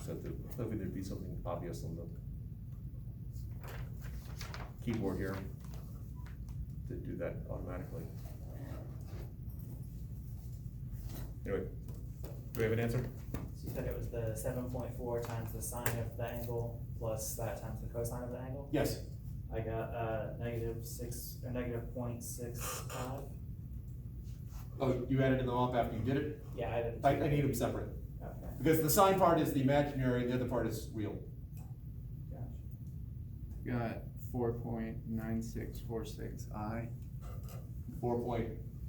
So hopefully there'd be something obvious on the keyboard here to do that automatically. Anyway, do we have an answer? So you said it was the 7.4 times the sine of the angle plus that times the cosine of the angle? Yes. I got -6 or -0.65. Oh, you added them up after you did it? Yeah, I did. I need them separate. Okay. Because the sine part is the imaginary, the other part is real. Gotcha. Got 4.9646I.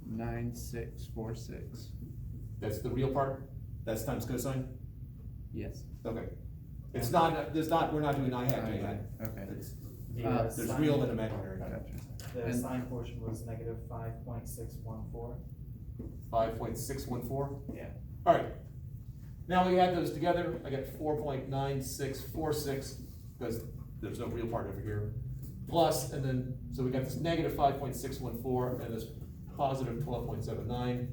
9646. That's the real part? That's times cosine? Yes. Okay. It's not, we're not doing I hat, J hat. Okay. It's, The, there's sine- real and imaginary. Gotcha. The And- sine portion was -5.614. 5.614? Yeah. All right. Now we add those together. I got 4.9646 because there's no real part over here. Plus, and then, so we got this negative 5.614 and this positive 12.79.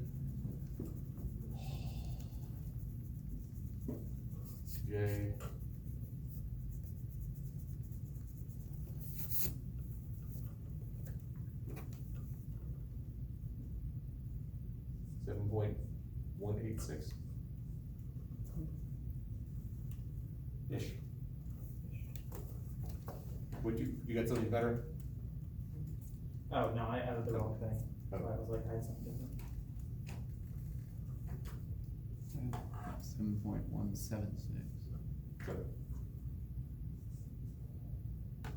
J. $7.186. Ish. Would you got something better? Oh, no, I added the wrong thing. So Oh. I was like, I had something different. 7.176. Good. I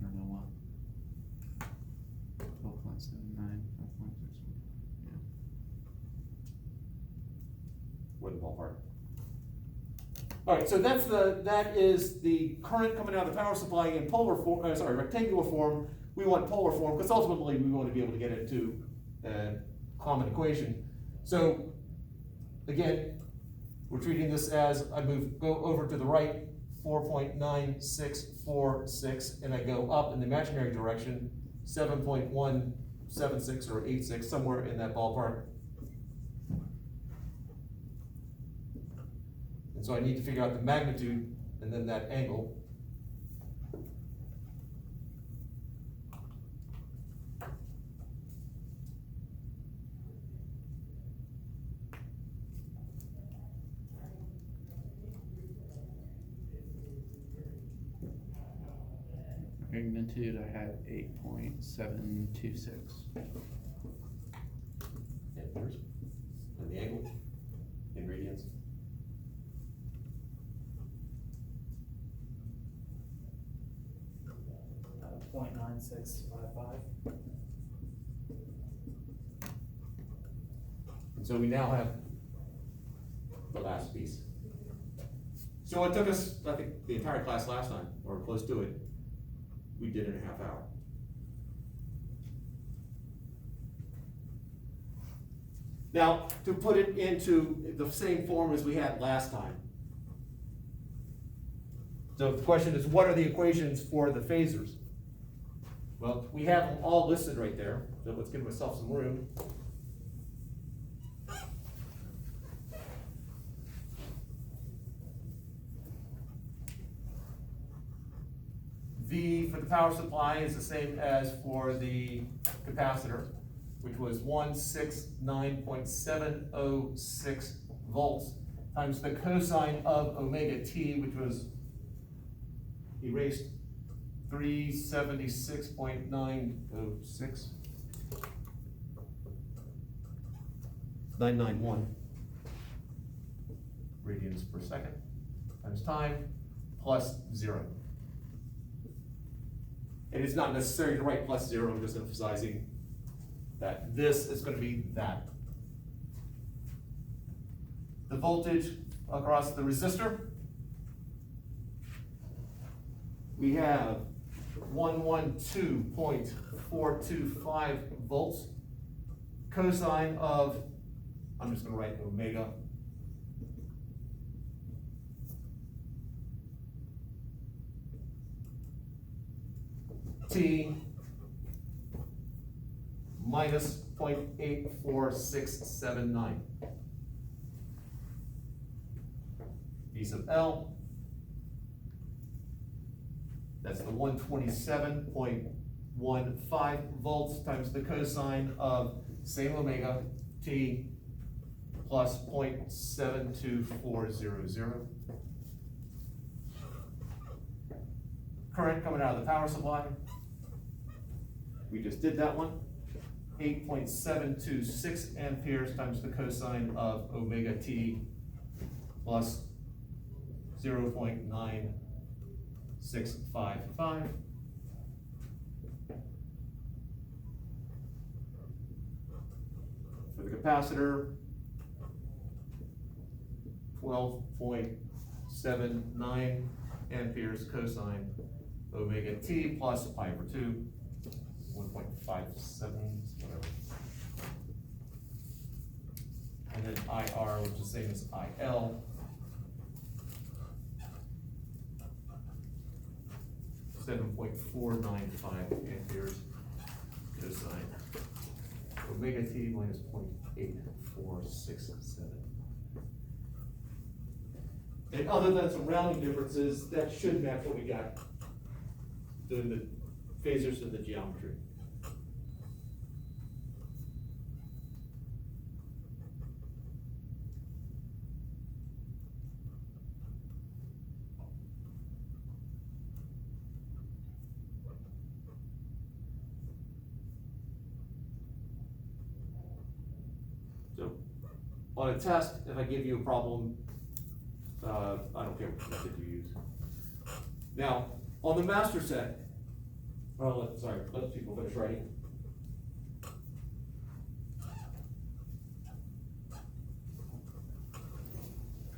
don't know what. 12.79, 5.61. Yeah. We're in the ballpark. All right, so that is the current coming out of the power supply in polar form, rectangular form. We want polar form, because ultimately we want to be able to get it to a common equation. So, again, we're treating this as I go over to the right, 4.9646, and I go up in the imaginary direction, 7.176 or 86, somewhere in that ballpark. And so I need to figure out the magnitude and then that angle. Magnitude, I had 8.726. And yours? And the angle? In radians? .9655. And so we now have the last piece. So it took us, I think, the entire class last time, or close to it, we did in a half hour. Now, to put it into the same form as we had last time. So the question is, what are the equations for the phasors? Well, we have them all listed right there, so let's give myself some room. V for the power supply is the same as for the capacitor, which was 169.706 volts times the cosine of omega t, which was erased 376.906. 991 radians per second times time plus 0. It is not necessary to write plus 0, I'm just emphasizing that this is going to be that. The voltage across the resistor, we have 112.425 volts. Cosine of, I'm just going to write omega. T minus 0.84679. V sub L. That's the 127.15 volts times the cosine of same omega t plus 0.72400. Current coming out of the power supply. We just did that one. 8.726 amperes times the cosine of omega t plus 0.9655. For the capacitor, 12.79 amperes cosine omega t plus pi over 2, 1.57, whatever. And then IR, which is the same as IL. 7.495 amperes cosine omega t minus 0.8467. And other than some rounding differences, that should match what we got doing the phasors and the geometry. So, on a test, if I give you a problem, I don't care what method you use. Now, on the master set, let people finish writing.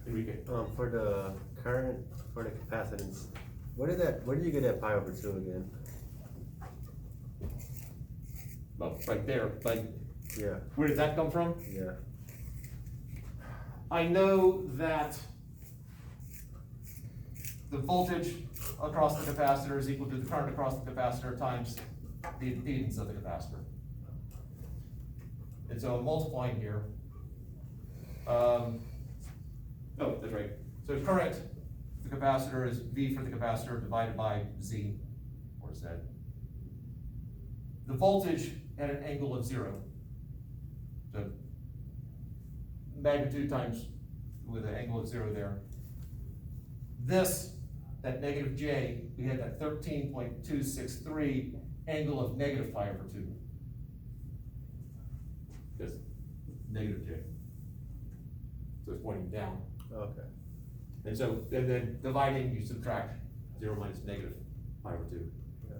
Enrique. For the current, for the capacitance, where did you get that pi over 2 again? Well, right there, like, Yeah, where did that come from? yeah. I know that the voltage across the capacitor is equal to the current across the capacitor times the impedance of the capacitor. And so I'm multiplying here. Oh, that's right. So current, the capacitor is V for the capacitor divided by Z, or Z. The voltage at an angle of 0. So magnitude times with an angle of 0 there. This, that negative J, we had that 13.263 angle of negative pi over 2. Just negative J. So it's pointing down. Okay. And so, and then dividing, you subtract 0 minus negative pi over 2. Yeah.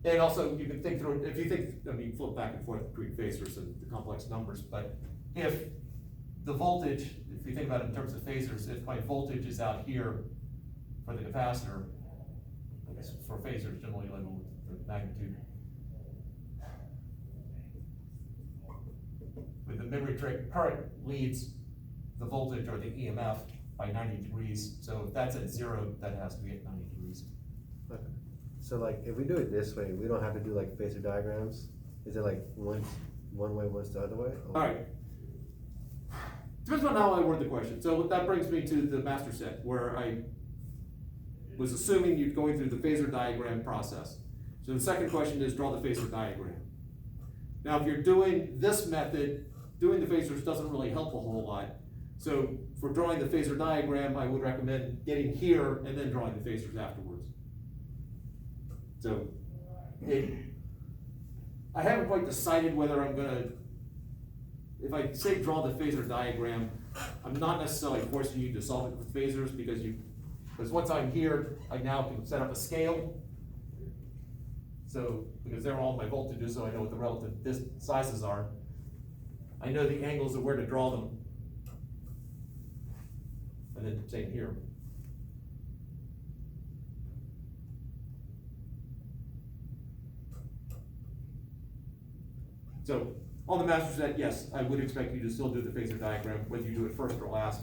And also, you can think through, if you think, I mean, flip back and forth between phasors and the complex numbers, but if the voltage, if you think about it in terms of phasors, if my voltage is out here for the capacitor, I guess for phasors, generally labeled with the magnitude. With the memory trick, current leads the voltage or the EMF by 90 degrees. So if that's at 0, that has to be at 90 degrees. Okay. So like, if we do it this way, we don't have to do like phasor diagrams? Is it like one's one way, one's the other way? Or? All right. Depends on how I word the question. So that brings me to the master set, where I was assuming you're going through the phasor diagram process. So the second question is draw the phasor diagram. Now, if you're doing this method, doing the phasors doesn't really help a whole lot. So for drawing the phasor diagram, I would recommend getting here and then drawing the phasors afterwards. So I haven't quite decided whether I'm gonna, if I say draw the phasor diagram, I'm not necessarily forcing you to solve it with phasors because once I'm here, I now can set up a scale. So, because they're all my voltages, so I know what the relative sizes are. I know the angles of where to draw them. And then same here. So, on the master set, yes, I would expect you to still do the phasor diagram, whether you do it first or last.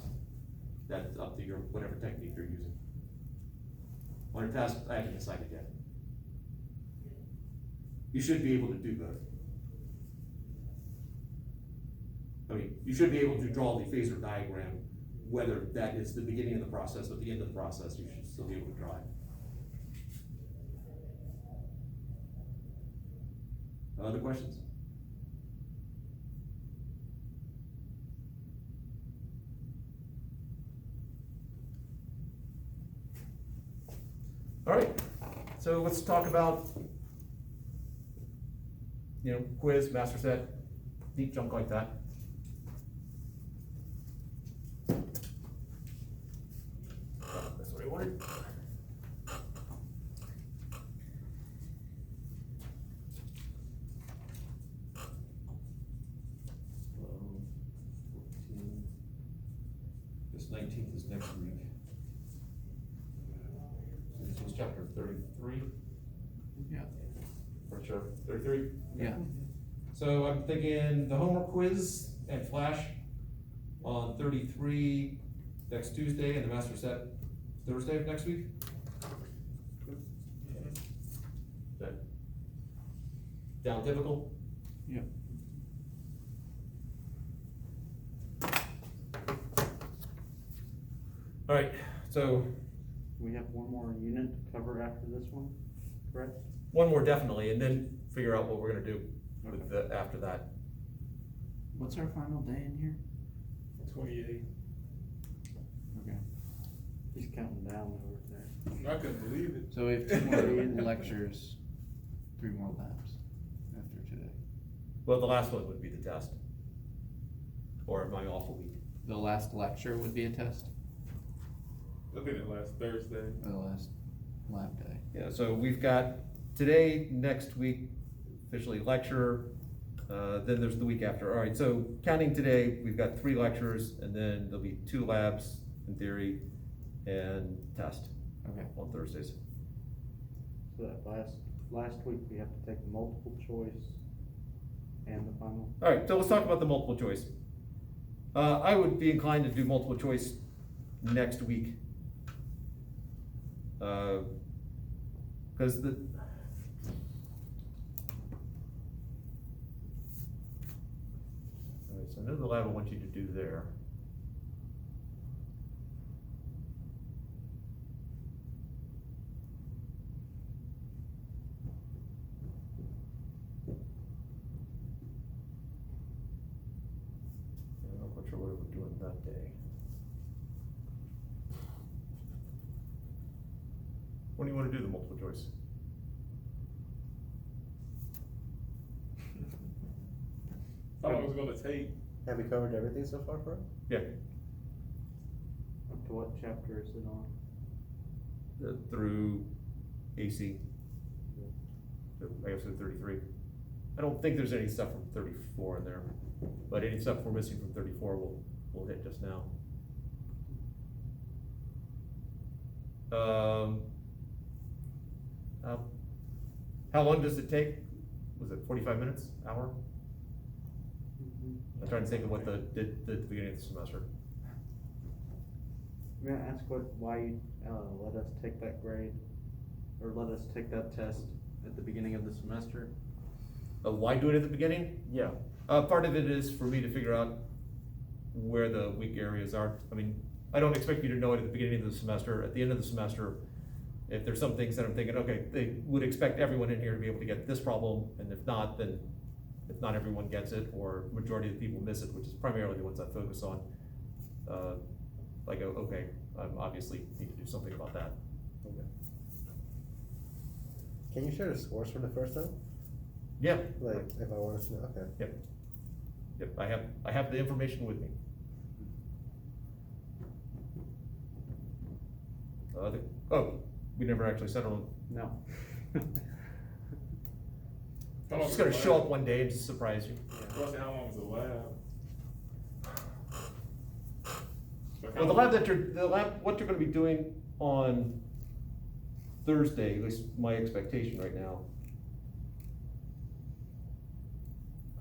That's up to your, whatever technique you're using. On a task, I haven't decided yet. You should be able to do both. I mean, you should be able to draw the phasor diagram, whether that is the beginning of the process or the end of the process, you should still be able to draw it. Other questions? All right, so let's talk about, quiz, master set, neat junk like that. That's what I wanted. This 19th is next week. So this was chapter 33. Yeah. For sure, 33? Yeah. So I'm thinking the homework quiz and flash on 33 next Tuesday, and the master set Thursday of next week. That down typical? Yeah. All right, so We have one more unit to cover after this one, correct? one more definitely, and then figure out what we're gonna do with the, after that. What's our final day in here? 28. Okay. He's counting down over there. I couldn't believe it. So we have 2 more lectures, 3 more labs after today. Well, the last one would be the test. Or my awful week. The last lecture would be a test, I think it last Thursday. or the last lab day. Yeah, so we've got today, next week, officially lecture, then there's the week after. All right, so counting today, we've got 3 lectures, and then there'll be 2 labs in theory, and test Okay. on Thursdays. So that last week, we have to take the multiple choice and the final. All right, so let's talk about the multiple choice. I would be inclined to do multiple choice next week. Because all right, so I know the lab I want you to do there. I'm not quite sure what we're doing that day. When do you want to do the multiple choice? How long was it gonna take? Have we covered everything so far, bro? Yeah, Up to what chapter is it on? through AC. I guess through 33. I don't think there's any stuff from 34 in there, but any stuff we're missing from 34 we'll hit just now. How long does it take? Was it 45 minutes, hour? I'm trying to think of what the beginning of the semester. I'm gonna ask why you, let us take that grade, or let us take that test at the beginning of the semester. Why do it at the beginning? Yeah. Part of it is for me to figure out where the weak areas are. I mean, I don't expect you to know it at the beginning of the semester. At the end of the semester, if there's some things that I'm thinking, okay, they would expect everyone in here to be able to get this problem, and if not, then if not everyone gets it, or majority of the people miss it, which is primarily the ones I focus on, I go, okay, I obviously need to do something about that. Okay. Can you share the scores from the first time? Yeah. Like, if I wanted to know, okay. Yep. Yep, I have the information with me. We never actually settled on. No. How I'm long just was gonna the show lab? up one day and just surprise you. Roughly how long was the lab? Like, Well, how what you're gonna be doing on Thursday, at least my expectation right now.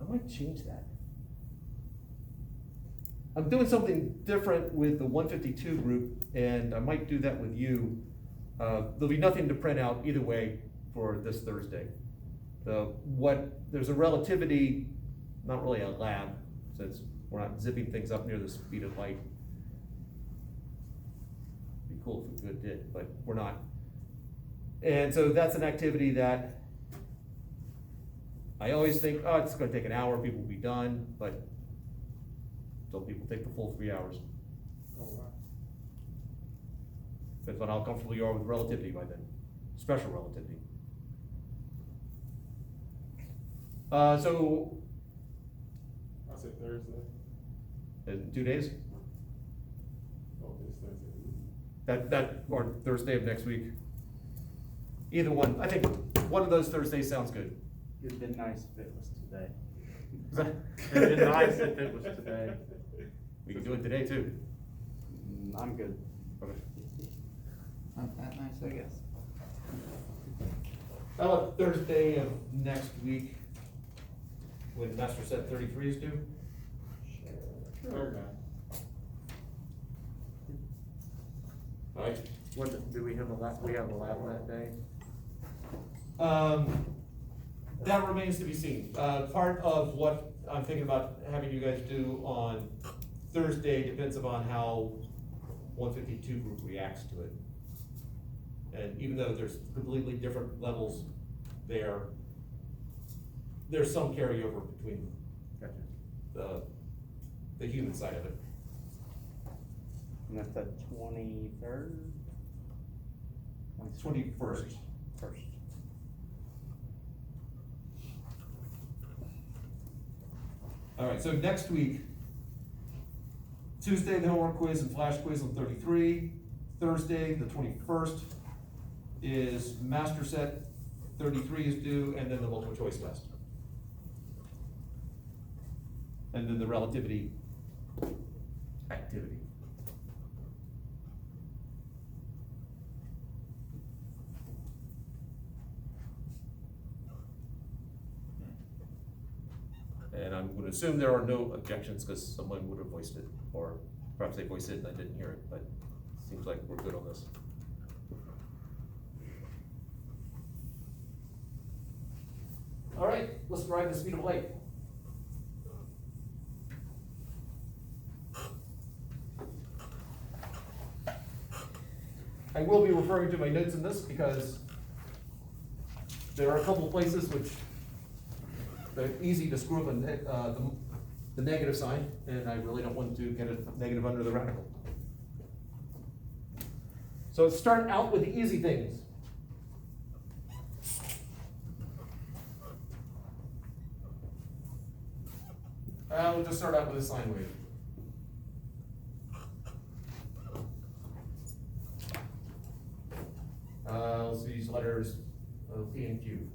I might change that. I'm doing something different with the 152 group, and I might do that with you. There'll be nothing to print out either way for this Thursday. There's a relativity, not really a lab, since we're not zipping things up near the speed of light. Be cool if we did, but we're not. And so that's an activity that I always think, oh, it's gonna take an hour, people will be done, but some people take the full 3 hours. Oh, wow. Depends on how comfortable you are with relativity by then, special relativity. So, I said Thursday. in 2 days, Oh, this Thursday. that, or Thursday of next week. Either one, I think one of those Thursdays sounds good. It'd been nice if it was today. Is that- It'd been nice if it was today. We can do it today too. I'm good. Not that nice, I guess. How about Thursday of next week, when Master Set 33 is due? Sure. Alright. What, do we have a lab, we have a lab that day? That remains to be seen. Part of what I'm thinking about having you guys do on Thursday depends upon how 152 group reacts to it. And even though there's completely different levels there, there's some carryover between the human side of it. And that's the 23rd? 21st. First. All right, so next week, Tuesday, the homework quiz and flash quiz on 33. Thursday, the 21st, is master set 33 is due, and then the multiple choice test. And then the relativity activity. And I'm gonna assume there are no objections, because someone would have voiced it, or perhaps they voiced it and I didn't hear it, but it seems like we're good on this. All right, let's drive the speed of light. I will be referring to my notes in this because there are a couple of places which they're easy to screw up the negative sign, and I really don't want to get a negative under the radical. So let's start out with the easy things. We'll just start out with a sine wave. Let's use letters P and Q.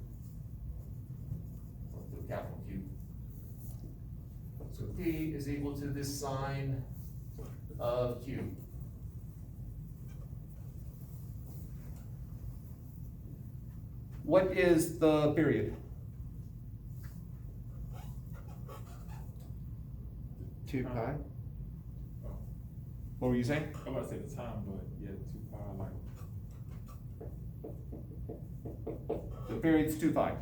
Let's do capital Q. So P is equal to this sine of Q. What is the period? 2 pi? Oh, What were you saying? I'm about to say the time, but yeah, 2 pi, like. The period's 2 pi.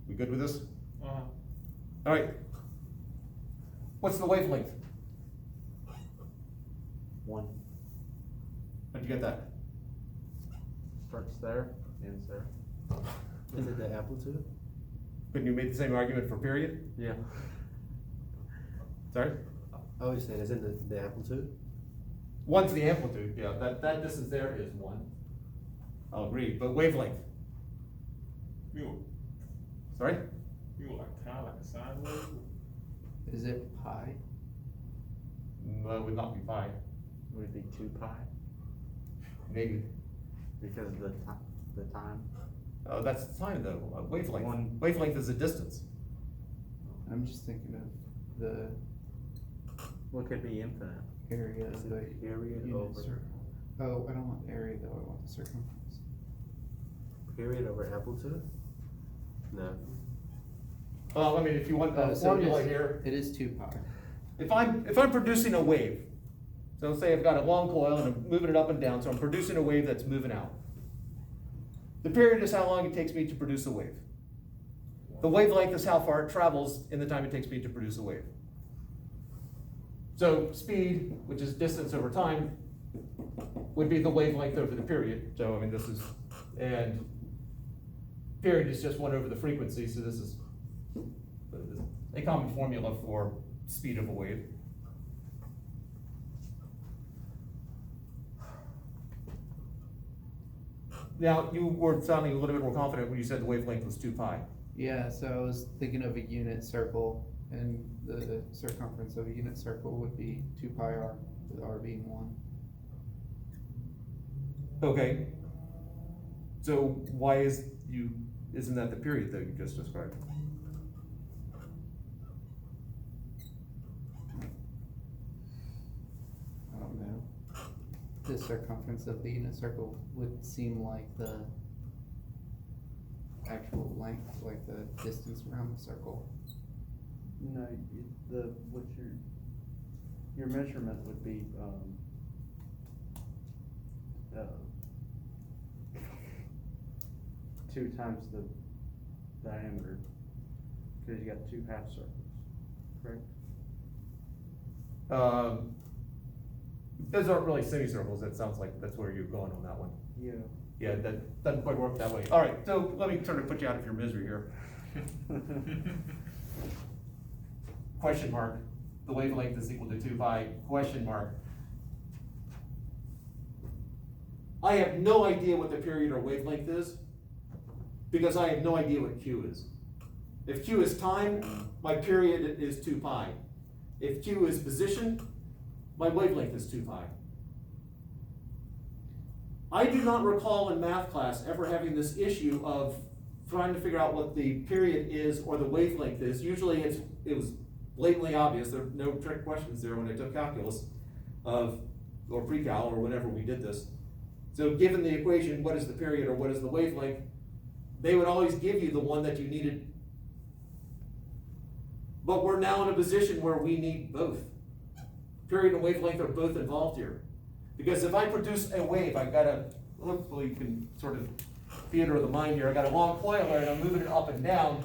We good with this? Uh-huh. All right. What's the wavelength? 1. How'd you get that? Starts there, ends there. Is it the amplitude? Couldn't you make the same argument for period? Yeah. Sorry? I was saying, is it the amplitude? One's the amplitude, yeah, that distance there is 1. I'll agree, but wavelength, You, sorry? you like time, like a sine wave? Is it pi? No, it would not be pi, Would it be 2 pi? maybe. Because of the time? That's the time though, wavelength. One- Wavelength is a distance. I'm just thinking of the Well, it could be infinite. area of the Period unit over, circle. Oh, I don't want the area though, I want the circumference. period over amplitude? No. Well, I mean, if you want a So it formula is- here, It is 2 pi. if I'm producing a wave, So let's say I've got a long coil and I'm moving it up and down, so I'm producing a wave that's moving out. The period is how long it takes me to produce a wave. The wavelength is how far it travels in the time it takes me to produce a wave. So speed, which is distance over time, would be the wavelength over the period. So I mean this is, and period is just 1 over the frequency, so this is a common formula for speed of a wave. Now, you were sounding a little bit more confident when you said the wavelength was 2 pi. Yeah, so I was thinking of a unit circle, and the circumference of a unit circle would be 2 pi r, with r being 1. Okay. So why isn't that the period that you just described? I don't know. The circumference of the unit circle would seem like the actual length, like the distance around the circle. No, what your measurement would be, 2 times the diameter, cause you got 2 half circles, correct? Those aren't really semicircles. That sounds like that's where you're going on that one. Yeah. Yeah, that doesn't quite work that way. All right, so let me sort of put you out of your misery here. Question mark. The wavelength is equal to 2 pi, question mark. I have no idea what the period or wavelength is because I have no idea what Q is. If Q is time, my period is 2 pi. If Q is position, my wavelength is 2 pi. I do not recall in math class ever having this issue of trying to figure out what the period is or the wavelength is. Usually it was blatantly obvious. There were no trick questions there when I took calculus or pre-cal or whenever we did this. So given the equation, what is the period or what is the wavelength, they would always give you the one that you needed. But we're now in a position where we need both. Period and wavelength are both involved here. Because if I produce a wave, I've got a, hopefully you can sort of theater of the mind here, I've got a long coil and I'm moving it up and down.